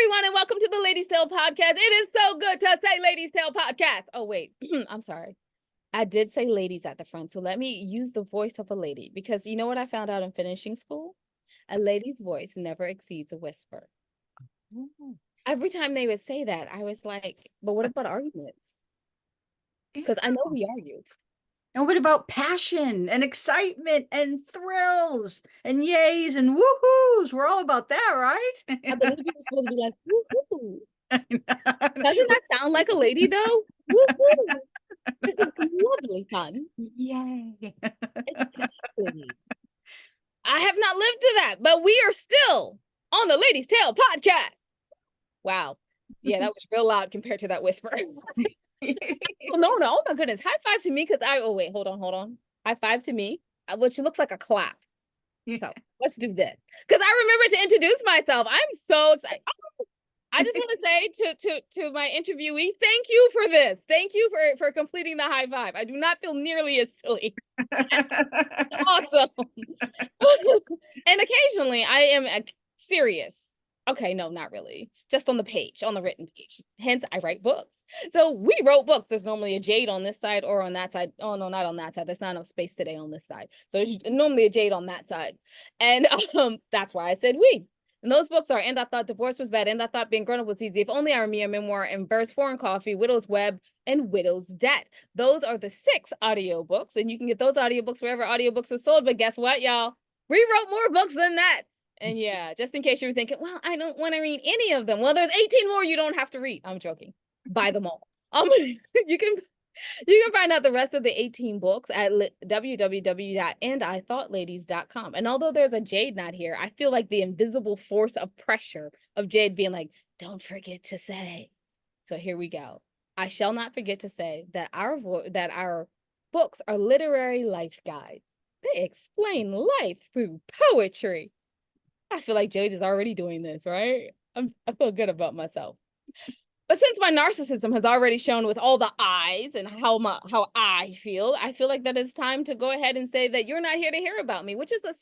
everyone, and welcome to the Ladies Tale Podcast. It is so good to say Ladies Tale Podcast. Oh, wait, I'm sorry. I did say ladies at the front, so let me use the voice of a lady, because you know what I found out in finishing school? A lady's voice never exceeds a whisper. Oh, Every time they would say that, I was like, but what about arguments? yeah. Because I know we argue. And what about passion and excitement and thrills and yays and woohoos? We're all about that, I right? believe you were supposed to be like, woohoo. I know. Doesn't that sound like a lady, though? Woohoo. This is lovely fun. Yay. Exactly. I have not lived to that, but we are still on the Ladies Tale Podcast. Wow. Yeah, that was real loud compared to that whisper. Oh, no. Oh my goodness. High five to me, because oh wait, hold on. High five to me, which looks like a clap. So let's do this. Because I remember to introduce myself. I'm so excited. I just want to say to my interviewee, thank you for this. Thank you for completing the high five. I do not feel nearly as silly. Awesome. And occasionally I am serious. Okay, no, not really. Just on the page, on the written page. Hence, I write books. So we wrote books. There's normally a jade on this side or on that side. Oh, no, not on that side. There's not enough space today on this side. So there's normally a jade on that side. And that's why I said we. And those books are And I Thought Divorce Was Bad, And I Thought Being Grown Up Was Easy, If Only I Were Me, a Memoir, and Verse, Foreign Coffee, Widow's Web, and Widow's Debt. Those are the 6 audiobooks, and you can get those audiobooks wherever audiobooks are sold. But guess what, y'all? We wrote more books than that. And yeah, just in case you were thinking, well, I don't want to read any of them. Well, there's 18 more you don't have to read. I'm joking. Buy them all. You can find out the rest of the 18 books at www.andithoughladies.com. And although there's a Jade not here, I feel like the invisible force of pressure of Jade being like, don't forget to say. So here we go. I shall not forget to say that our books are literary life guides. They explain life through poetry. I feel like Jade is already doing this, right? I feel good about myself. But since my narcissism has already shown with all the eyes and how I feel like that it's time to go ahead and say that you're not here to hear about me, which is a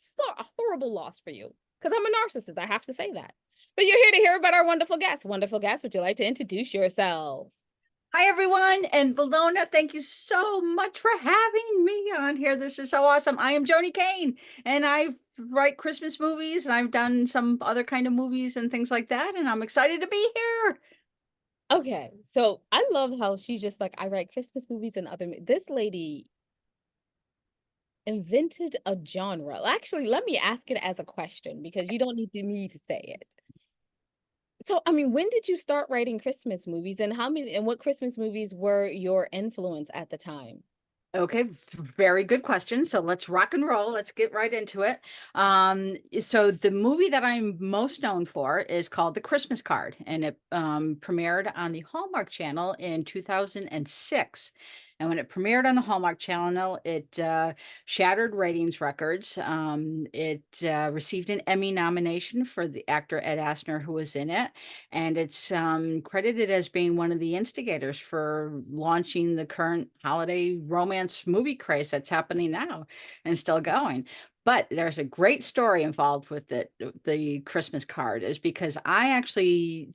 horrible loss for you, because I'm a narcissist. I have to say that. But you're here to hear about our wonderful guests. Wonderful guests, would you like to introduce yourself? Hi, everyone. And Bologna, thank you so much for having me on here. This is so awesome. I am Joany Kane, and I write Christmas movies, and I've done some other kind of movies and things like that. And I'm excited to be here. Okay, so I love how she's just like, I write Christmas movies and other. This lady invented a genre. Actually, let me ask it as a question, because you don't need me to say it. So, I mean, when did you start writing Christmas movies, and what Christmas movies were your influence at the time? Okay, very good question. So let's rock and roll. Let's get right into it. So the movie that I'm most known for is called The Christmas Card, and it premiered on the Hallmark Channel in 2006. And when it premiered on the Hallmark Channel, it shattered ratings records. It received an Emmy nomination for the actor Ed Asner, who was in it, and it's credited as being one of the instigators for launching the current holiday romance movie craze that's happening now and still going. But there's a great story involved with it. The Christmas Card is because I actually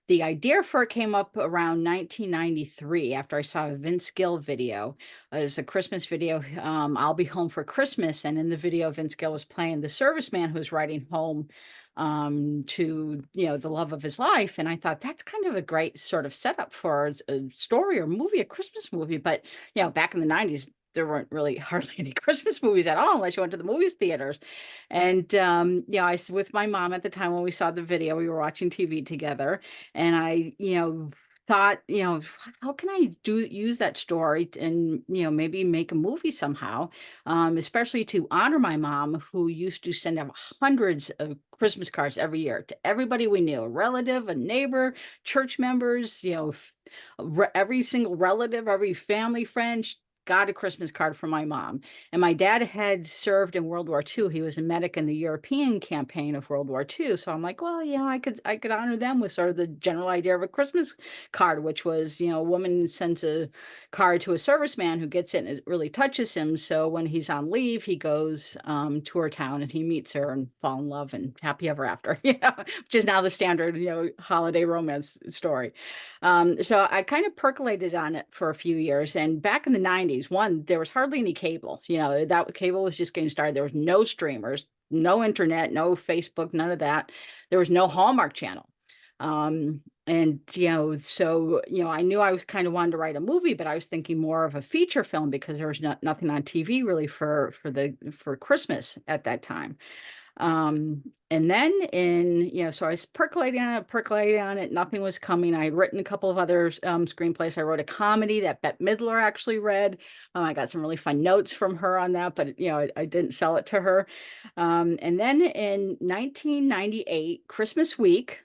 the idea for it came up around 1993 after I saw a Vince Gill video. It was a Christmas video, I'll Be Home for Christmas, and in the video, Vince Gill was playing the serviceman who's riding home to the love of his life. And I thought that's kind of a great sort of setup for a story or movie, a Christmas movie. But back in the 90s, there weren't really hardly any Christmas movies at all unless you went to the movies theaters. And I was with my mom at the time when we saw the video. We were watching TV together, and I thought, how can I use that story and maybe make a movie somehow, especially to honor my mom, who used to send out hundreds of Christmas cards every year to everybody we knew, a relative, a neighbor, church members, every single relative, every family friend. got a Christmas card from my mom. And my dad had served in World War II. He was a medic in the European campaign of World War II. So I'm like, well, I could honor them with sort of the general idea of a Christmas card, which was, a woman sends a card to a serviceman who gets it and it really touches him. So when he's on leave, he goes to her town and he meets her and fall in love and happy ever after, which is now the standard, holiday romance story. So I kind of percolated on it for a few years. And back in the 90s, there was hardly any cable. That cable was just getting started. There was no streamers, no internet, no Facebook, none of that. There was no Hallmark Channel. I knew I was kind of wanted to write a movie, but I was thinking more of a feature film because there was nothing on TV really for Christmas at that time. And then so I was percolating on it. Nothing was coming. I had written a couple of other screenplays. I wrote a comedy that Bette Midler actually read. I got some really fun notes from her on that, but I didn't sell it to her. And then in 1998, Christmas week,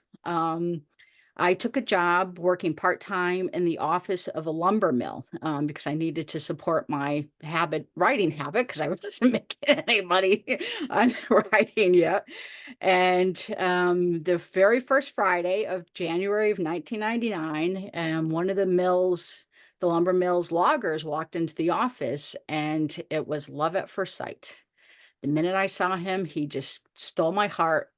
I took a job working part-time in the office of a lumber mill because I needed to support my writing habit because I wasn't making any money on writing yet. And the very first Friday of January of 1999, one of the lumber mill's loggers walked into the office and it was love at first sight. The minute I saw him, he just stole my heart.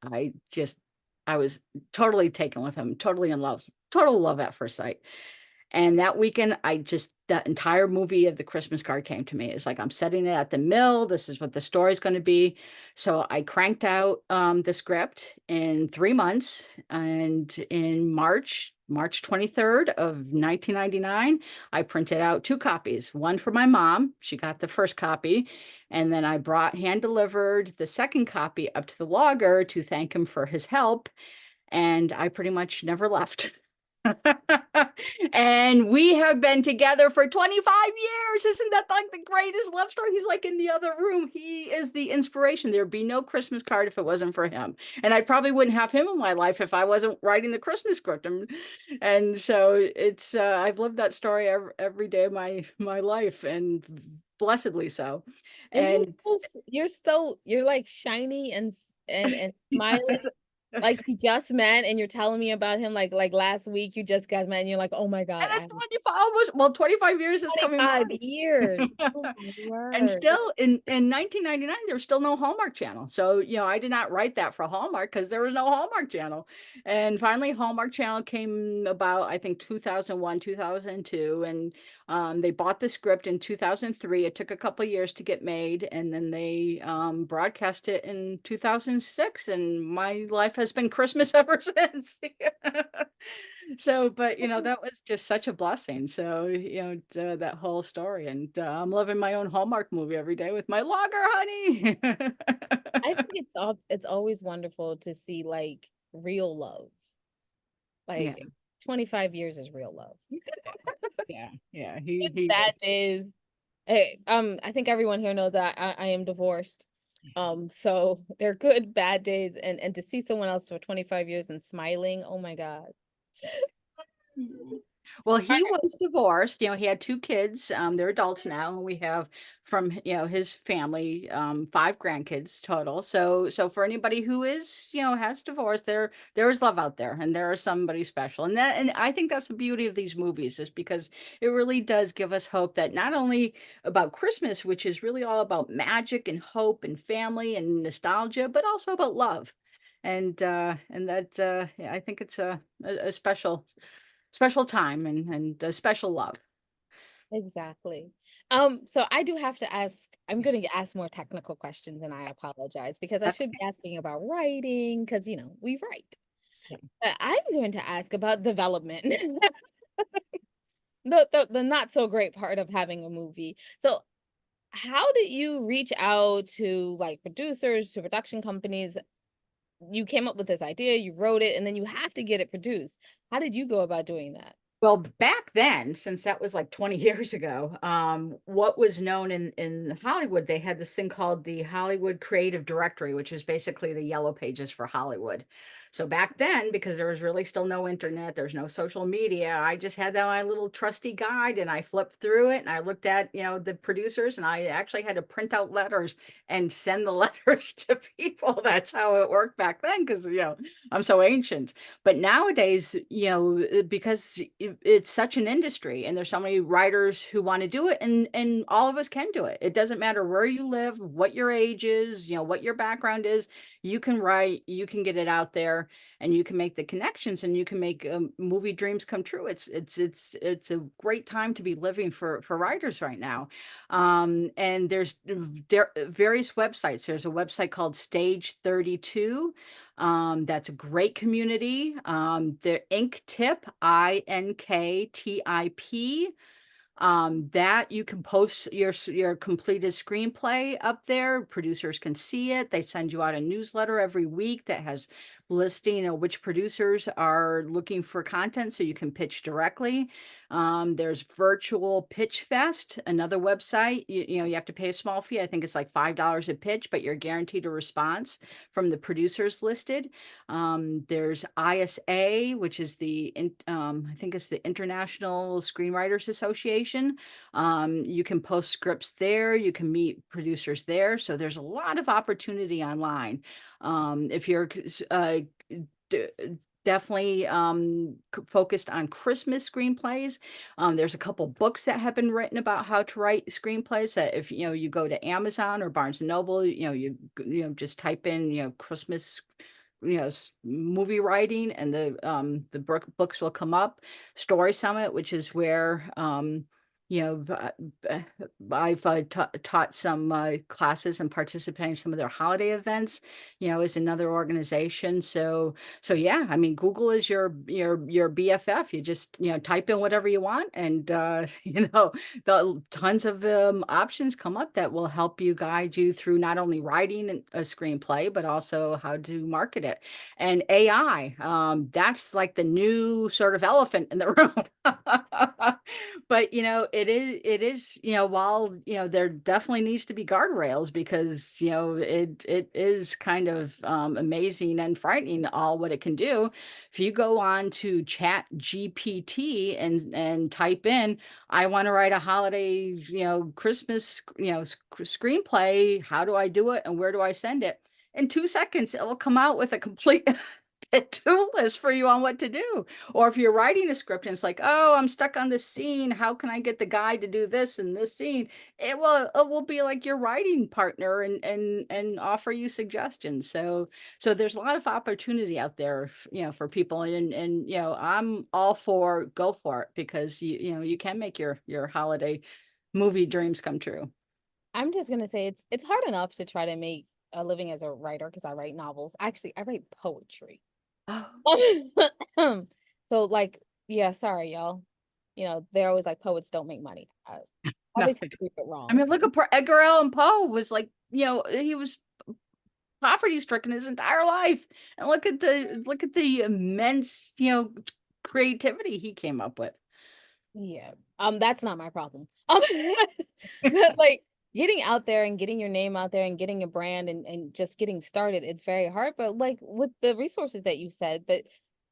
I was totally taken with him, totally in love, total love at first sight. And that weekend, that entire movie of The Christmas Card came to me. It's like, I'm setting it at the mill. This is what the story's going to be. So I cranked out the script in 3 months. And in March 23rd of 1999, I printed out 2 copies, one for my mom. She got the first copy. And then I hand delivered the second copy up to the logger to thank him for his help. And I pretty much never left. And we have been together for 25 years. Isn't that like the greatest love story? He's like in the other room. He is the inspiration. There'd be no Christmas card if it wasn't for him. And I probably wouldn't have him in my life if I wasn't writing the Christmas script. And so I've lived that story every day of my life, and blessedly so. And And you're like shiny and smiling. Like you just met and you're telling me about him like last week you just got met and you're like, oh my God, and I it's have 25 years is coming 25 by. years. Oh my And word. still in 1999, there was still no Hallmark Channel. So, I did not write that for Hallmark because there was no Hallmark Channel. And finally, Hallmark Channel came about, I think, 2001, 2002. And they bought the script in 2003. It took a couple of years to get made. And then they broadcast it in 2006. And my life has been Christmas ever since. So, but that was just such a blessing. So, that whole story, and I'm living my own Hallmark movie every day with my logger, honey. I think it's always wonderful to see like real love. Yeah, Like 25 years is real love. yeah, yeah. Good He bad is. days. Hey, I think everyone here knows that I am divorced. So they're good bad days and to see someone else for 25 years and smiling, oh my God. Mhm. Well, he was divorced. He had 2 kids. They're adults now, and we have from his family 5 grandkids total. So for anybody who has divorced, there is love out there, and there is somebody special. And I think that's the beauty of these movies, is because it really does give us hope that not only about Christmas, which is really all about magic and hope and family and nostalgia, but also about love. And that yeah, I think it's a special time and a special love. Exactly. So I do have to ask, I'm going to ask more technical questions and I apologize because I That's should be asking about writing because, we write. okay. But I'm going to ask about development. The not so great part of having a movie. So how did you reach out to like producers, to production companies? You came up with this idea, you wrote it, and then you have to get it produced. How did you go about doing that? Well, back then, since that was like 20 years ago, what was known in Hollywood, they had this thing called the Hollywood Creative Directory, which is basically the yellow pages for Hollywood. So back then, because there was really still no internet, there's no social media, I just had that my little trusty guide, and I flipped through it and I looked at, the producers, and I actually had to print out letters and send the letters to people. That's how it worked back then, because I'm so ancient. But nowadays, because it's such an industry and there's so many writers who want to do it, and all of us can do it. It doesn't matter where you live, what your age is, what your background is. You can write, you can get it out there, and you can make the connections, and you can make movie dreams come true. It's a great time to be living for writers right now. And there's various websites. There's a website called Stage 32. That's a great community. The Ink Tip, INKTIP, that you can post your completed screenplay up there. Producers can see it. They send you out a newsletter every week that has listing of which producers are looking for content, so you can pitch directly. There's Virtual Pitch Fest, another website. You have to pay a small fee. I think it's like $5 a pitch, but you're guaranteed a response from the producers listed. There's ISA, which is I think it's the International Screenwriters Association. You can post scripts there. You can meet producers there. So there's a lot of opportunity online. If you're d- definitely focused on Christmas screenplays, there's a couple books that have been written about how to write screenplays, that if you go to Amazon or Barnes and Noble, just type in Christmas movie writing, and the books will come up. Story Summit, which is where you know I've taught some classes and participated in some of their holiday events, is another organization. So yeah, I mean, Google is your BFF. You just type in whatever you want, and the tons of options come up that will help you, guide you through not only writing a screenplay, but also how to market it. And AI, that's like the new sort of elephant in the room. But it is, while there definitely needs to be guardrails, because it is kind of amazing and frightening, all what it can do. If you go on to Chat GPT and type in, I want to write a holiday, Christmas, screenplay. How do I do it, and where do I send it? In 2 seconds, it will come out with a complete to-do list for you on what to do. Or if you're writing a script and it's like, oh, I'm stuck on this scene, how can I get the guy to do this in this scene? It will be like your writing partner, and offer you suggestions. So there's a lot of opportunity out there, for people, and I'm all for go for it, because you can make your holiday movie dreams come true. I'm just gonna say it's hard enough to try to make a living as a writer because I write novels. Actually, I write poetry. Oh, So like, yeah, sorry, y'all. They're always like poets don't make money. no. Obviously read it I wrong. mean, look at Edgar Allan Poe. Was like, he was poverty stricken his entire life, and look at the immense, creativity he came up with. Yeah. That's not my problem. But like getting out there and getting your name out there and getting a brand and just getting started, it's very hard. But like with the resources that you said, that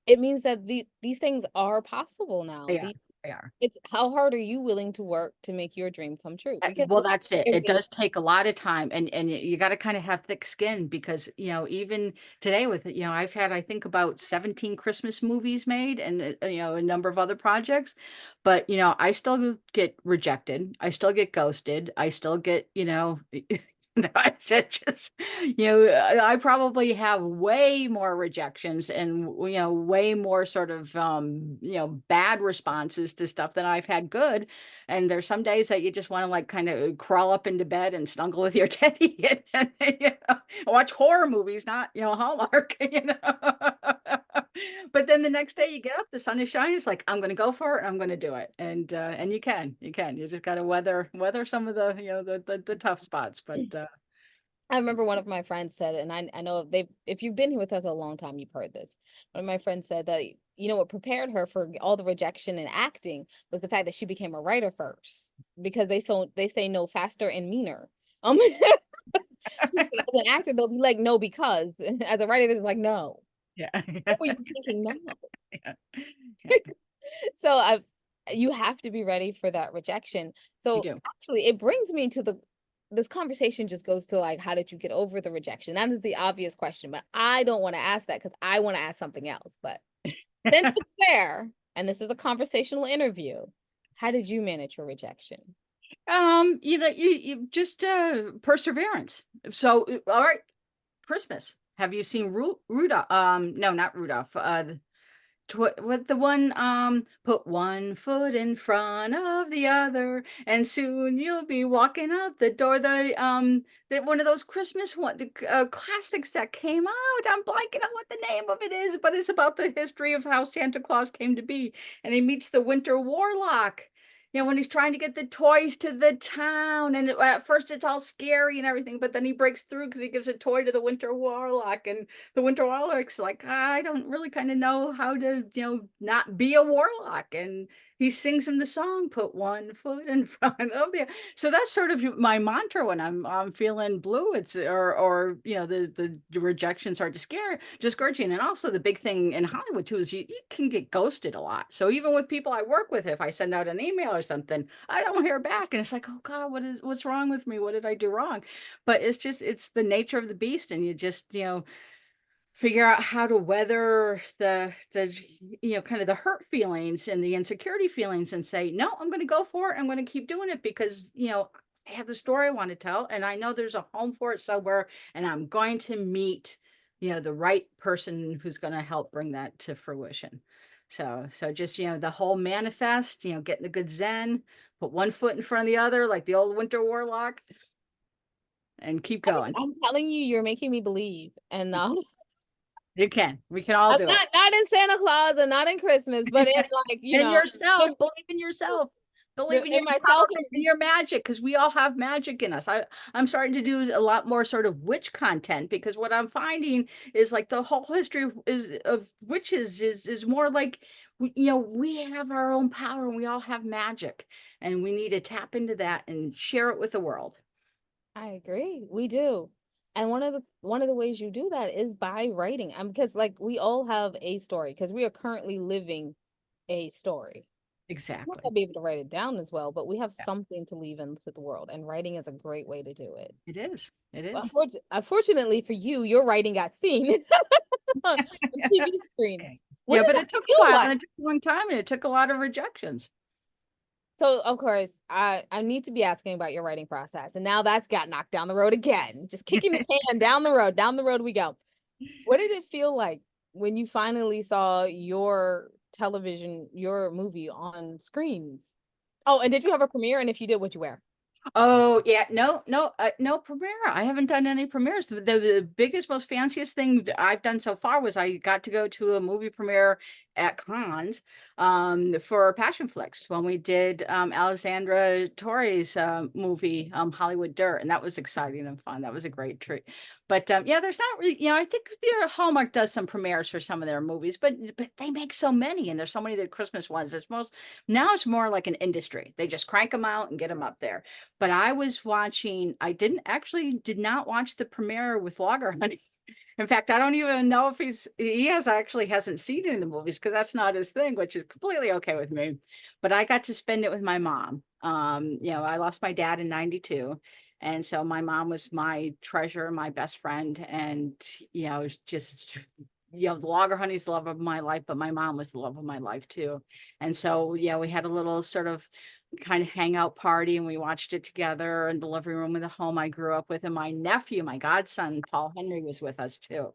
it means that these things are possible now. They are. They are. It's how hard are you willing to work to make your dream come true? Because Well, that's it. It everybody, does take a lot of time, and you got to kind of have thick skin, because even today with it, I've had, I think, about 17 Christmas movies made, and a number of other projects, but I still get rejected. I still get ghosted. I still get it's just, I probably have way more rejections, and way more sort of bad responses to stuff than I've had good. And there's some days that you just want to, like, kind of crawl up into bed and snuggle with your teddy, and watch horror movies, not, Hallmark, But then the next day you get up, the sun is shining. It's like, I'm going to go for it. I'm going to do it. And you just got to weather some of the, the tough spots. But I remember one of my friends said, and I know if you've been here with us a long time, you've heard this. One of my friends said that what prepared her for all the rejection in acting was the fact that she became a writer first, because they say no faster and meaner. As an actor, they'll be like, no, because as a writer, they're like, no. Yeah. What were you thinking? No. Yeah. Yeah. So you have to be ready for that rejection. You So do. actually it brings me to this conversation just goes to like, how did you get over the rejection? That is the obvious question, but I don't want to ask that because I want to ask something else. But since it's there, and this is a conversational interview, how did you manage your rejection? You just perseverance. So, all right, Christmas. Have you seen Rudolph? No, not Rudolph. What the one, put one foot in front of the other, and soon you'll be walking out the door. The one of those Christmas classics that came out. I'm blanking on what the name of it is, but it's about the history of how Santa Claus came to be, and he meets the Winter Warlock. When he's trying to get the toys to the town, and at first it's all scary and everything, but then he breaks through because he gives a toy to the Winter Warlock, and the Winter Warlock's like, I don't really kind of know how to, not be a warlock. And he sings him the song, put one foot in front of the. So that's sort of my mantra when I'm feeling blue. It's or the rejections are discouraging. And also the big thing in Hollywood too is you can get ghosted a lot. So even with people I work with, if I send out an email or something, I don't hear back, and it's like, oh God, what's wrong with me? What did I do wrong? But it's the nature of the beast, and you just figure out how to weather the kind of the hurt feelings and the insecurity feelings, and say, no, I'm going to go for it. I'm going to keep doing it because I have the story I want to tell, and I know there's a home for it somewhere, and I'm going to meet the right person who's going to help bring that to fruition. So just the whole manifest, getting the good zen, put one foot in front of the other like the old Winter Warlock, and keep going. I'm telling you, you're making me believe. And You can. We can all I'm do it. not in Santa Claus and not in Christmas, but in like, In yourself, believe in yourself. Believe in your in power, myself. in your magic, because we all have magic in us. I'm starting to do a lot more sort of witch content, because what I'm finding is like the whole history of witches is more like we have our own power, and we all have magic, and we need to tap into that and share it with the world. I agree. We do. And one of the ways you do that is by writing. Because like we all have a story because we are currently living a story. We're not Exactly. gonna be able to write it down as well, but we have Yeah, something to leave into the world, and writing is a great way to do it. it is. It Well, is. unfortunately for you, your writing got seen on the TV screen. What Yeah, did but that it took a feel while, like? and it took a long time, and it took a lot of rejections. So, of course, I need to be asking about your writing process, and now that's got knocked down the road again. Just kicking the can down the road we go. What did it feel like when you finally saw your movie on screens? Oh, and did you have a premiere? And if you did, what'd you wear? Oh, yeah. No, no, no premiere. I haven't done any premieres. The biggest, most fanciest thing that I've done so far was I got to go to a movie premiere at Cannes for Passion Flicks when we did Alexandra Torre's movie Hollywood Dirt, and that was exciting and fun. That was a great treat. But yeah, there's not really, I think their Hallmark does some premieres for some of their movies, but they make so many, and there's so many of the Christmas ones. Now it's more like an industry. They just crank them out and get them up there. But I did not watch the premiere with Logger Honey. In fact, I don't even know if hasn't seen it in the movies, because that's not his thing, which is completely okay with me. But I got to spend it with my mom. I lost my dad in 92. And so my mom was my treasure, my best friend. And, just, the Logger Honey's the love of my life, but my mom was the love of my life too. And so, yeah, we had a little sort of kind of hangout party, and we watched it together in the living room of the home I grew up with. And my nephew, my godson, Paul Henry, was with us too.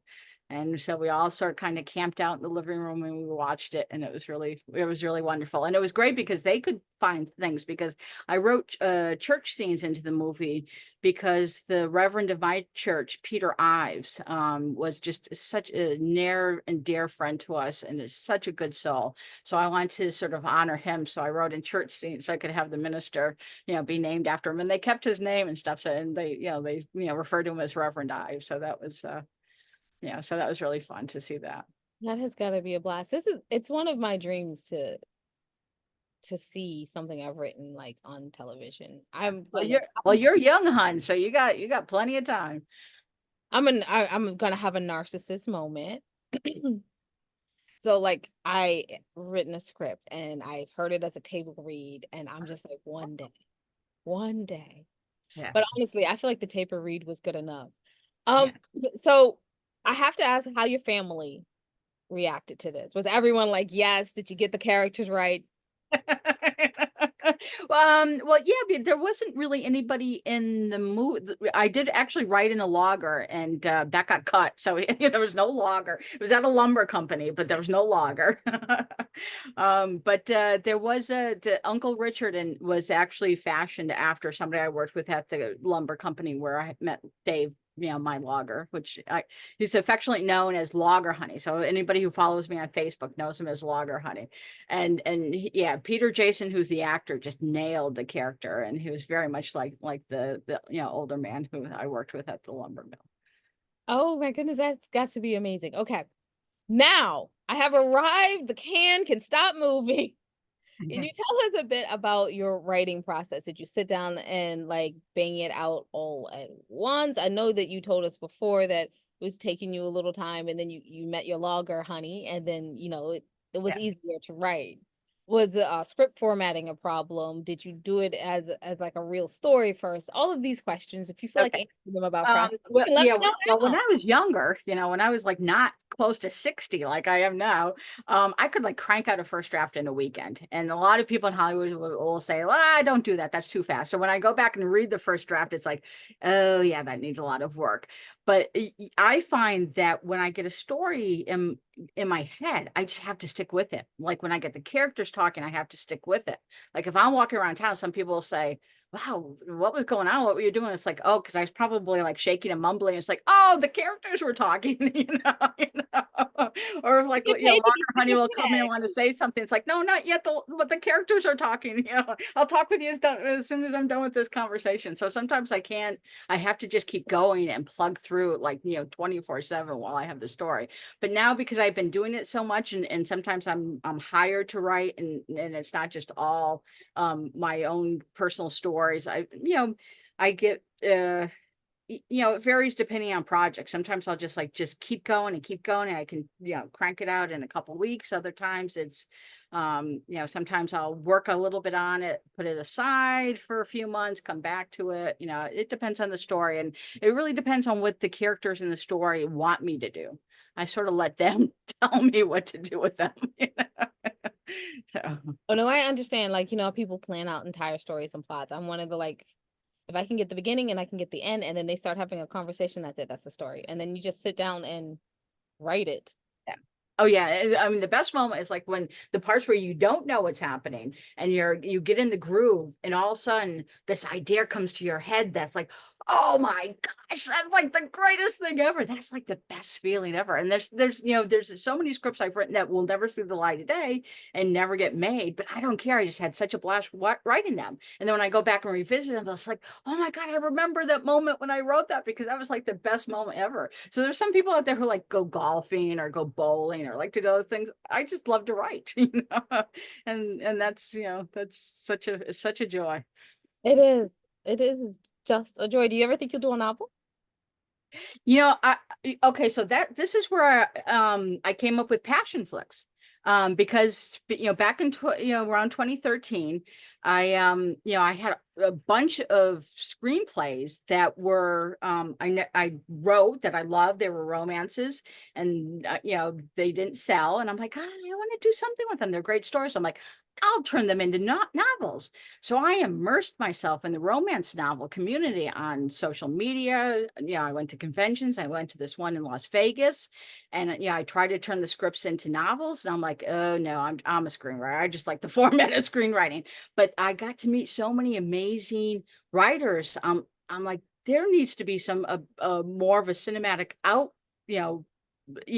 And so we all sort of kind of camped out in the living room, and we watched it, and it was really wonderful. And it was great because they could find things, because I wrote church scenes into the movie, because the Reverend of my church, Peter Ives, was just such a near and dear friend to us, and is such a good soul. So I wanted to sort of honor him. So I wrote in church scenes so I could have the minister, be named after him. And they kept his name and stuff. So, and they referred to him as Reverend Ives. So that was, so that was really fun to see that. That has got to be a blast. It's one of my dreams to see something I've written like on television. I'm Well, putting you're young, hun. So you got plenty of time. I'm gonna have a narcissist moment. So like I written a script and I've heard it as a table read, and I'm just like, one day. Yeah. But honestly, I feel like the table read was good enough. Yeah. So I have to ask how your family reacted to this. Was everyone like, yes? Did you get the characters right? Well, yeah, but there wasn't really anybody in the movie. I did actually write in a logger, and that got cut, so there was no logger. It was at a lumber company, but there was no logger. But there was Uncle Richard, and was actually fashioned after somebody I worked with at the lumber company where I met Dave. My logger, he's affectionately known as Logger Honey. So anybody who follows me on Facebook knows him as Logger Honey. Yeah, Peter Jason, who's the actor, just nailed the character, and he was very much like the older man who I worked with at the lumber mill. Oh my goodness, that's got to be amazing. Okay. Now I have arrived. The can stop moving. Can you tell us a bit about your writing process? Did you sit down and like bang it out all at once? I know that you told us before that it was taking you a little time, and then you met your logger honey, and then it was Yeah. easier to write. Was script formatting a problem? Did you do it as like a real story first? All of these questions, if you feel like Okay. answering them about process, you Well, can let yeah, me know well, when now. I was younger, when I was like not close to 60 like I am now, I could like crank out a first draft in a weekend. And a lot of people in Hollywood will say, well, I don't do that. That's too fast. So when I go back and read the first draft, it's like, oh yeah, that needs a lot of work. But I find that when I get a story in my head, I just have to stick with it. Like when I get the characters talking, I have to stick with it. Like if I'm walking around town, some people will say, wow, what was going on? What were you doing? It's like, oh, because I was probably like shaking and mumbling. It's like, oh, the characters were talking, Or if like, You can take Walker it, Honey you will can come in and want to say something. It's like, no, not yet. But the characters are talking. I'll talk with you as soon as I'm done with this conversation. So sometimes I have to just keep going and plug through like, 24/7 while I have the story. But now because I've been doing it so much, and sometimes I'm hired to write, and it's not just all my own personal stories. I get it varies depending on projects. Sometimes I'll just keep going and keep going, and I can crank it out in a couple weeks. Other times it's sometimes I'll work a little bit on it, put it aside for a few months, come back to it. It depends on the story, and it really depends on what the characters in the story want me to do. I sort of let them tell me what to do with them. So Oh no, I understand. Like, people plan out entire stories and plots. I'm one of the like, if I can get the beginning and I can get the end, and then they start having a conversation, that's it. That's the story. And then you just sit down and write it. yeah. Oh yeah. I mean, the best moment is like when the parts where you don't know what's happening, and you get in the groove, and all of a sudden this idea comes to your head that's like, oh my gosh, that's like the greatest thing ever. That's like the best feeling ever. And there's so many scripts I've written that will never see the light of day and never get made, but I don't care. I just had such a blast writing them. And then when I go back and revisit them, it's like, oh my God, I remember that moment when I wrote that, because that was like the best moment ever. So there's some people out there who like go golfing or go bowling or like to do those things. I just love to write, and that's such a joy. It is. It is just a joy. Do you ever think you'll do a novel? Okay, so this is where I came up with passion flicks. Because back in around 2013, I had a bunch of screenplays that were I wrote that I loved. They were romances, and they didn't sell, and I'm like, "Ah, I want to do something with them. They're great stories. So I'm like, I'll turn them into novels. So I immersed myself in the romance novel community on social media. I went to conventions. I went to this one in Las Vegas, and I tried to turn the scripts into novels. And I'm like, oh no, I'm a screenwriter. I just like the format of screenwriting. But I got to meet so many amazing writers. I'm like, there needs to be some more of a cinematic you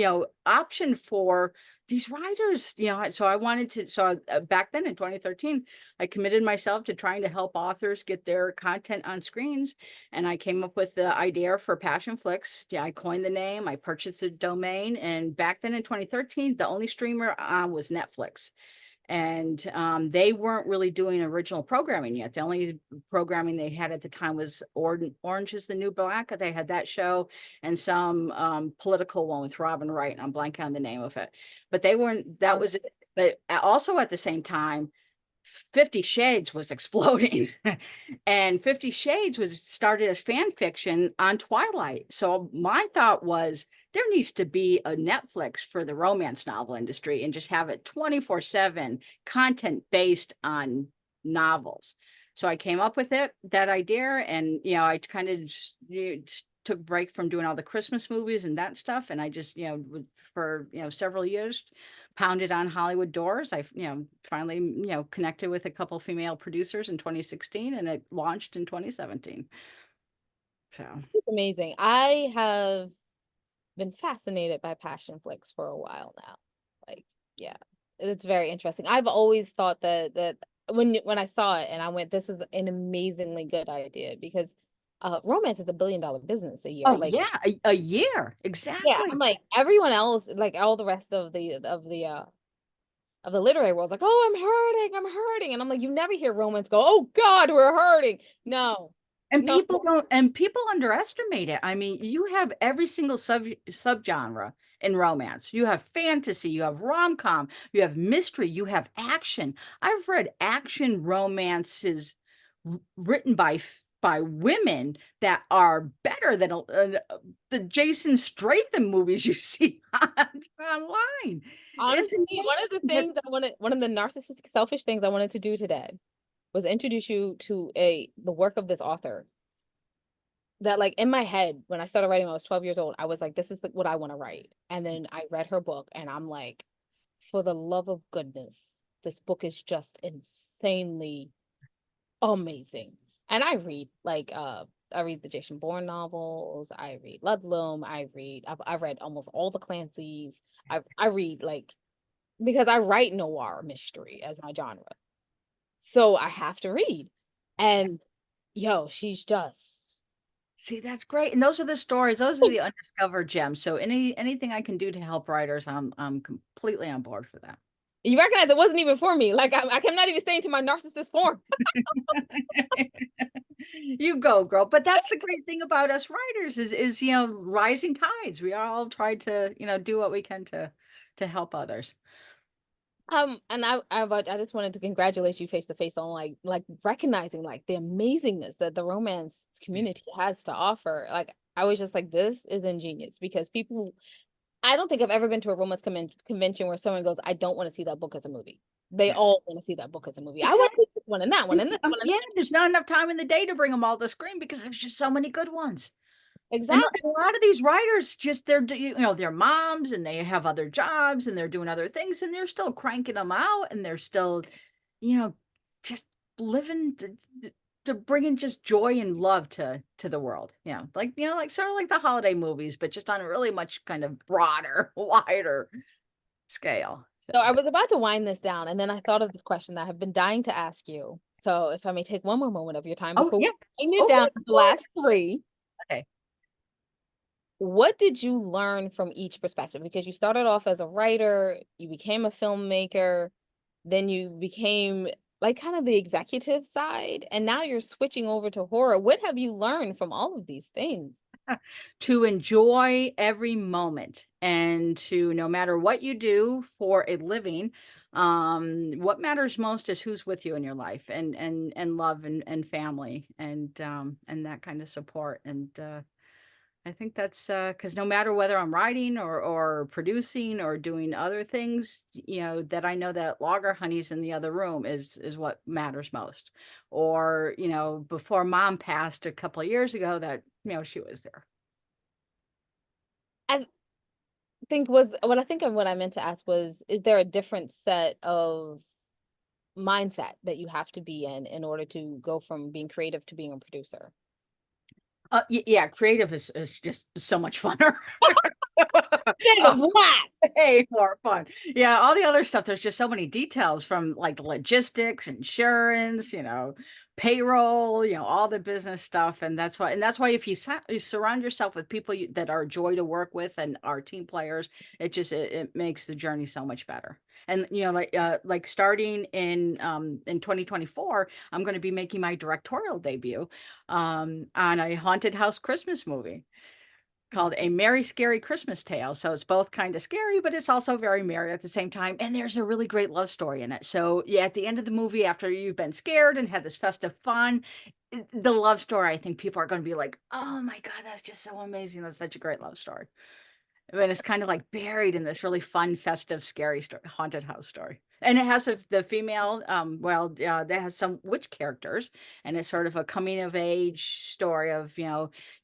know option for these writers. So I wanted to, back then in 2013, I committed myself to trying to help authors get their content on screens, and I came up with the idea for Passion Flicks. I coined the name, I purchased the domain, and back then in 2013, the only streamer was Netflix. And they weren't really doing original programming yet. The only programming they had at the time was Orange is the New Black. They had that show and some political one with Robin Wright. And I'm blanking on the name of it, but they weren't, that was it. But also at the same time, 50 Shades was exploding. And 50 Shades was started as fan fiction on Twilight. So my thought was there needs to be a Netflix for the romance novel industry and just have it 24/7 content based on novels. So I came up with that idea, and I kind of just, took a break from doing all the Christmas movies and that stuff, and I just for several years pounded on Hollywood doors. I finally connected with a couple female producers in 2016, and it launched in 2017. So It's amazing. I have been fascinated by passion flicks for a while now. Like, yeah, it's very interesting. I've always thought that when I saw it and I went, this is an amazingly good idea, because romance is $1 billion business a year. oh Like, yeah, a year yeah, I'm exactly. like, everyone else, like all the rest of the literary world's like, oh, I'm hurting. And I'm like, you never hear romance go, oh God, we're hurting. No, And no. people underestimate it. I mean, you have every single subgenre in romance. You have fantasy, you have rom-com, you have mystery, you have action. I've read action romances written by women that are better than the Jason Statham movies you see online. It's Honestly, amazing. one of the narcissistic, selfish things I wanted to do today was introduce you to the work of this author. That, like, in my head, when I started writing when I was 12 years old, I was like, this is what I want to write. And then I read her book and I'm like, for the love of goodness, this book is just insanely amazing. And I read the Jason Bourne novels, I read Ludlum, I've read almost all the Clancy's. I read, like, because I write noir mystery as my genre. So I have to read. And yo, she's just See, that's great. And those are the stories, those are the undiscovered gems. So anything I can do to help writers, I'm completely on board for that. you recognize it wasn't even for me. Like, I'm not even staying to my narcissist form. You go, girl. But that's the great thing about us writers is rising tides. We all try to, do what we can to help others. And I just wanted to congratulate you face to face on like recognizing like the amazingness that the romance community has to offer. Like, I was just like, this is ingenious, because people, I don't think I've ever been to a romance convention where someone goes, I don't want to see that book as a movie. They Yeah. all want to see that book as a movie. I want to Exactly. see this one and that one and this one and Yeah, there's not enough time in the day to bring them all to screen because there's just so many good ones. And exactly. a lot of these writers just they're moms and they have other jobs and they're doing other things and they're still cranking them out and they're still, you know, just living to bringing just joy and love to the world. Like like sort of like the holiday movies, but just on a really much kind of broader, wider scale. So So, I was about to wind this down, and then I thought of this question that I've been dying to ask you. So if I may take one more moment of your time oh before we yeah, wind it oh down yeah, to the last three. okay. What did you learn from each perspective? Because you started off as a writer, you became a filmmaker, then you became like kind of the executive side, and now you're switching over to horror. What have you learned from all of these things? To enjoy every moment and to no matter what you do for a living, what matters most is who's with you in your life and love and family and that kind of support. And I think that's because no matter whether I'm writing or producing or doing other things, that I know that Logger Honey's in the other room is what matters most. Or, before mom passed a couple of years ago, that she was there. I think of what I meant to ask was, is there a different set of mindset that you have to be in order to go from being creative to being a producer? Yeah, creative is just so much funner. There's a Oh, lot. way more fun. Yeah, all the other stuff, there's just so many details from like logistics, insurance, payroll, all the business stuff. And that's why if you surround yourself with people that are a joy to work with and are team players, it makes the journey so much better. And like starting in 2024, I'm going to be making my directorial debut on a haunted house Christmas movie called A Merry Scary Christmas Tale. So it's both kind of scary, but it's also very merry at the same time. And there's a really great love story in it. So yeah, at the end of the movie, after you've been scared and had this festive fun, the love story, I think people are going to be like, oh my God, that's just so amazing. That's such a great love story. And it's kind of like buried in this really fun, festive, scary story, haunted house story. And it has the female, that has some witch characters, and it's sort of a coming of age story of,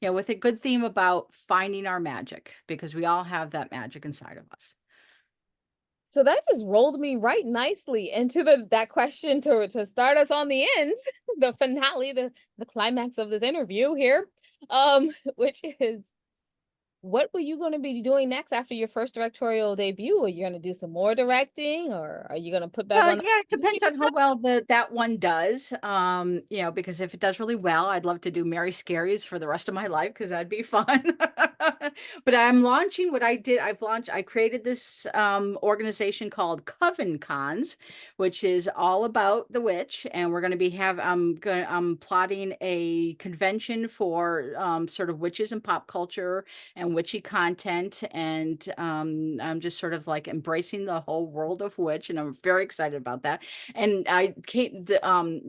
with a good theme about finding our magic, because we all have that magic inside of us. So that just rolled me right nicely into that question to start us on the end, the finale, the climax of this interview here, which is, what were you going to be doing next after your first directorial debut? Are you going to do some more directing, or are you going to put back Well, on? yeah, it depends on how well that one does. Because if it does really well, I'd love to do Mary Scaries for the rest of my life because that'd be fun. But I'm launching what I did. I created this organization called Coven Cons, which is all about the witch, and we're going to I'm plotting a convention for sort of witches and pop culture and witchy content, and I'm just sort of like embracing the whole world of witch, and I'm very excited about that. And I came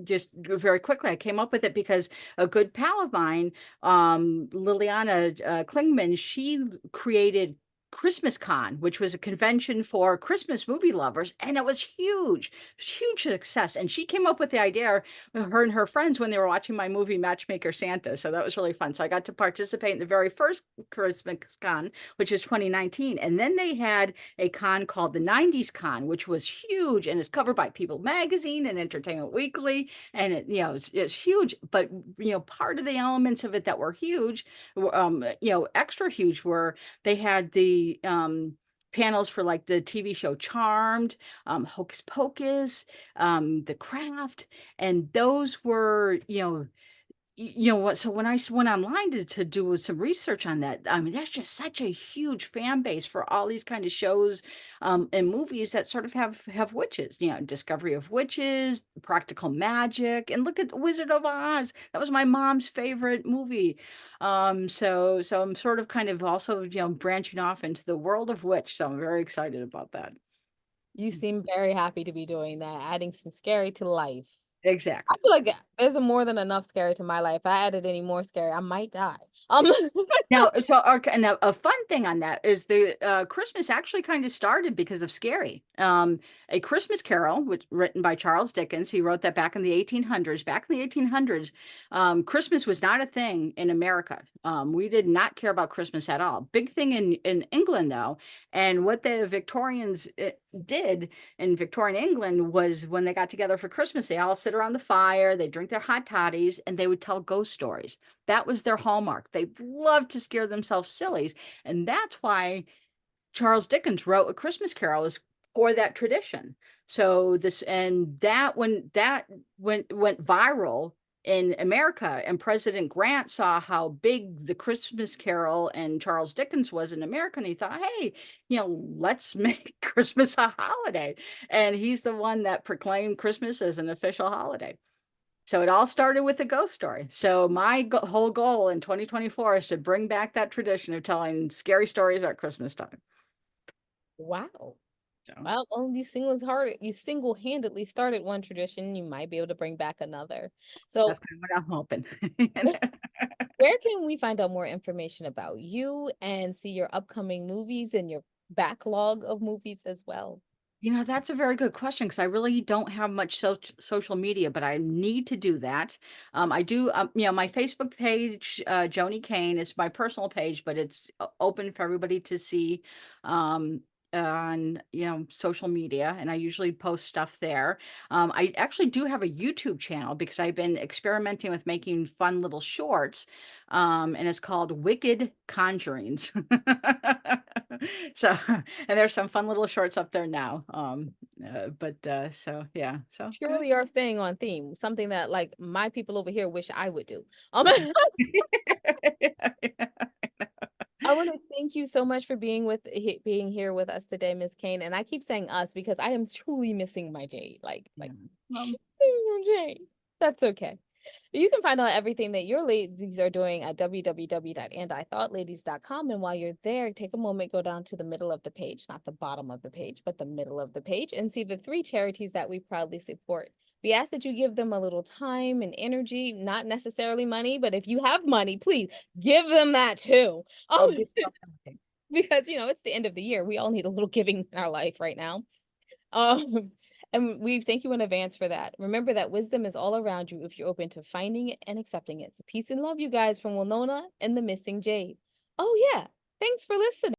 just very quickly, I came up with it because a good pal of mine, Liliana Klingman, she created Christmas Con, which was a convention for Christmas movie lovers, and it was huge success. And she came up with the idea, her and her friends, when they were watching my movie Matchmaker Santa. So that was really fun. So I got to participate in the very first Christmas Con, which is 2019. And then they had a con called the 90s Con, which was huge and is covered by People Magazine and Entertainment Weekly. And it's huge. But, part of the elements of it that were huge, extra huge, were they had the panels for like the TV show Charmed, Hocus Pocus, The Craft, and those were, you know what? So when I went online to do some research on that, I mean, there's just such a huge fan base for all these kind of shows and movies that sort of have witches. Discovery of Witches, Practical Magic, and look at The Wizard of Oz. That was my mom's favorite movie. So I'm sort of kind of also branching off into the world of witch. So I'm very excited about that. You seem very happy to be doing that, adding some scary to life. I Exactly. feel like there's more than enough scary to my life. If I added any more scary, I might die. Now, and a fun thing on that is the Christmas actually kind of started because of Scary. A Christmas Carol, which written by Charles Dickens. He wrote that back in the 1800s. Back in the 1800s, Christmas was not a thing in America. We did not care about Christmas at all. Big thing in England though, and what the Victorians did in Victorian England was when they got together for Christmas, they all sit around the fire, they drink their hot toddies, and they would tell ghost stories. That was their hallmark. They loved to scare themselves silly. And that's why Charles Dickens wrote A Christmas Carol, is for that tradition. So that went viral in America, and President Grant saw how big the Christmas Carol and Charles Dickens was in America, and he thought, hey, let's make Christmas a holiday. And he's the one that proclaimed Christmas as an official holiday. So it all started with a ghost story. So my whole goal in 2024 is to bring back that tradition of telling scary stories at Christmas time. Wow. So Well, you single-handedly started one tradition, you might be able to bring back another. So that's kind of what I'm hoping. where can we find out more information about you and see your upcoming movies and your backlog of movies as well? That's a very good question because I really don't have much social media, but I need to do that. I do, my Facebook page, Joany Kane, is my personal page, but it's open for everybody to see. on, social media, and I usually post stuff there. I actually do have a YouTube channel because I've been experimenting with making fun little shorts, and it's called Wicked Conjurings. So, and there's some fun little shorts up there now. So yeah, so Surely are staying on theme, something that like my people over here wish I would do. I want to thank you so much for being here with us today, Miss Kane. And I keep saying us because I am truly missing my Jade. Yeah. Jade. That's okay. You can find out everything that your ladies are doing at www.andithoughtLadies.com. And while you're there, take a moment, go down to the middle of the page, not the bottom of the page, but the middle of the page, and see the 3 charities that we proudly support. We ask that you give them a little time and energy, not necessarily money, but if you have money, please give them that too. I'll be so happy. Because it's the end of the year. We all need a little giving in our life right now. Um, and we thank you in advance for that. Remember that wisdom is all around you if you're open to finding it and accepting it. So peace and love, you guys, from Winona and the Missing Jade. Oh yeah, thanks for listening.